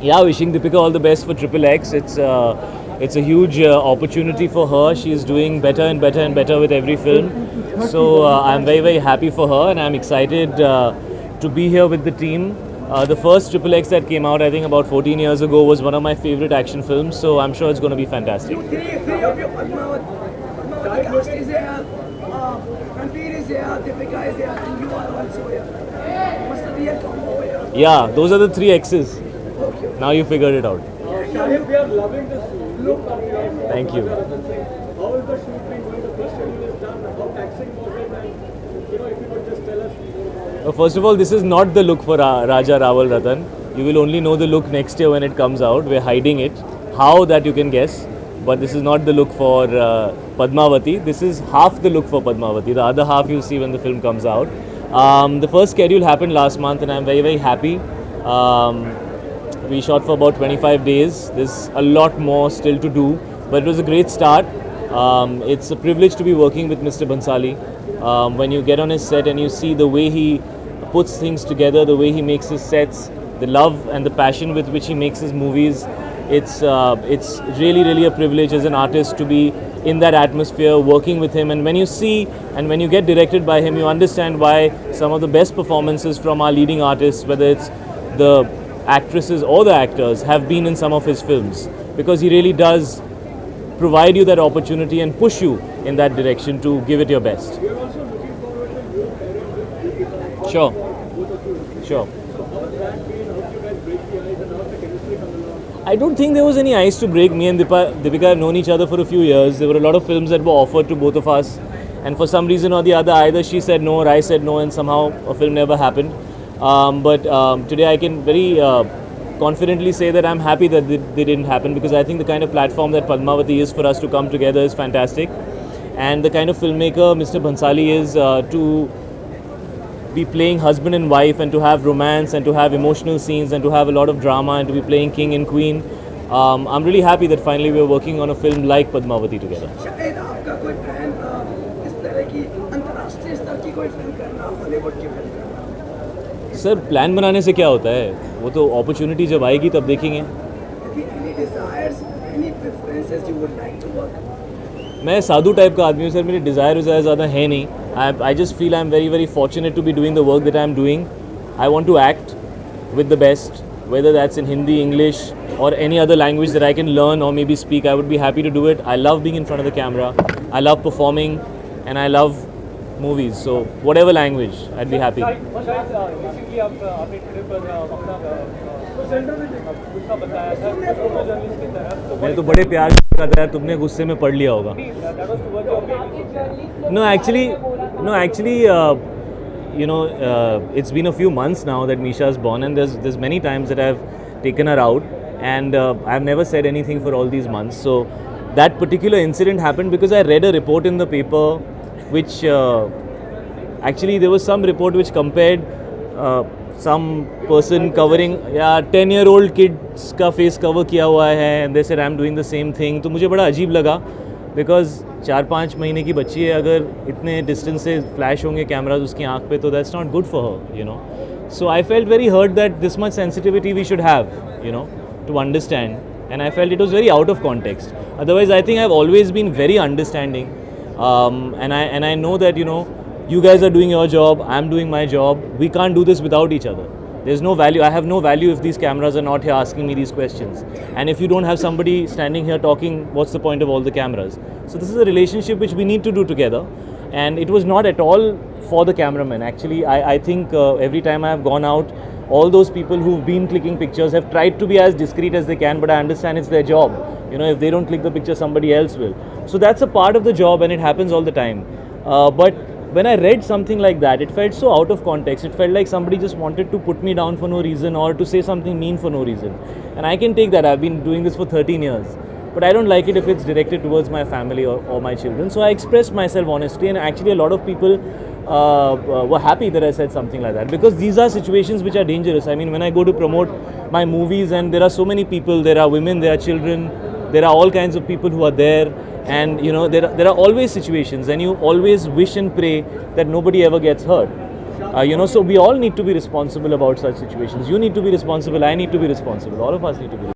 Yeah, wishing Deepika all the best for Triple X. It's a huge opportunity for her. She's doing better and better and better with every film. So I'm very happy for her, and I'm excited to be here with the team. The first Triple X that came out, I think about 14 years ago, was one of my favorite action films. So I'm sure it's going to be fantastic. Three of your Padmavati cast is here. Ranveer is here. Deepika is here. And you are also here. Must be a combo here. Yeah, those are the three X's. Now you figured it out. Shahid, we are loving this look of yours. Thank you. How is the shoot been going? The first schedule is done. How taxing was it? And if you could just tell us more about it. First of all, this is not the look for Raja Rawal Ratan. You will only know the look next year when it comes out. We're hiding it. How, that you can guess. But this is not the look for Padmavati. This is half the look for Padmavati. The other half you'll see when the film comes out. The first schedule happened last month, and I'm very happy. We shot for about 25 days. There's a lot more still to do, but it was a great start. It's a privilege to be working with Mr. Bhansali. When you get on his set and you see the way he puts things together, the way he makes his sets, the love and the passion with which he makes his movies, it's really a privilege as an artist to be in that atmosphere, working with him. And when you see and when you get directed by him, you understand why some of the best performances from our leading artists, whether it's the actresses or the actors, have been in some of his films, because he really does provide you that opportunity and push you in that direction to give it your best. We are also looking forward to your pairing with Deepika. Sure, Both of you. sure. So how has that been? How did you guys break the ice and how's the chemistry coming along? I don't think there was any ice to break. Me and Deepika have known each other for a few years. There were a lot of films that were offered to both of us, and for some reason or the other, either she said no or I said no, and somehow a film never happened. But today I can very confidently say that I'm happy that they didn't happen, because I think the kind of platform that Padmavati is for us to come together is fantastic, and the kind of filmmaker Mr. Bhansali is to be playing husband and wife, and to have romance, and to have emotional scenes, and to have a lot of drama, and to be playing king and queen. I'm really happy that finally we're working on a film like Padmavati together. शायद आपका कोई plan इस तरह की अंतर्राष्ट्रीय स्तर की कोई फिल्म करना, हॉलीवुड की फिल्म करना? सर, प्लान बनाने से क्या होता है? वो तो अपॉर्चुनिटी जब आएगी तब देखेंगे. Any desires, any preferences you would like to work? मैं साधु टाइप का आदमी हूँ सर. मेरे डिज़ायर ज़्यादा है नहीं. I just feel I am very fortunate to be doing the work that I am doing. I want to act with the best, whether that's in Hindi, English, or any other language that I can learn or maybe speak. I would be happy to do it. I love being in front of the camera. I love performing, and I love movies. So whatever language, I'd be happy. Basically आपने Twitter पर अपना गुस्सा बताया था photo journalist की तरह. तो मैं तो बड़े प्यार से कहा था यार, तुमने गुस्से में पढ़ लिया होगा. that was towards your baby. No, actually, it's been a few months now that Misha is born, and there's many times that I've taken her out, and I've never said anything for all these months. So that particular incident happened because I read a report in the paper, which actually there was some report which compared some person covering 10-year-old kids का face cover किया हुआ है, and they said I'm doing the same thing. तो मुझे बड़ा अजीब लगा, because 4-5 महीने की बच्ची है, अगर इतने डिस्टेंस से फ्लैश होंगे कैमराज उसकी आंख पे, तो that's not good for her, you know. So I felt very hurt that this much sensitivity we should have, you know, to understand, and I felt it was very out of context. Otherwise I think I have always been very understanding, and I know that, you know, you guys are doing your job, I'm doing my job. We can't do this without each other. There's no value. I have no value if these cameras are not here asking me these questions. And if you don't have somebody standing here talking, what's the point of all the cameras? So this is a relationship which we need to do together. And it was not at all for the cameraman. Actually, I think every time I have gone out, all those people who've been clicking pictures have tried to be as discreet as they can, but I understand it's their job. You know, if they don't click the picture, somebody else will. So that's a part of the job, and it happens all the time. But when I read something like that, it felt so out of context. It felt like somebody just wanted to put me down for no reason, or to say something mean for no reason. And I can take that. I've been doing this for 13 years. But I don't like it if it's directed towards my family or my children. So I expressed myself honestly, and actually a lot of people were happy that I said something like that, because these are situations which are dangerous. I mean, when I go to promote my movies, and there are so many people, there are women, there are children, there are all kinds of people who are there. And you know, there are always situations, and you always wish and pray that nobody ever gets hurt. So we all need to be responsible about such situations. You need to be responsible, I need to be responsible, all of us need to be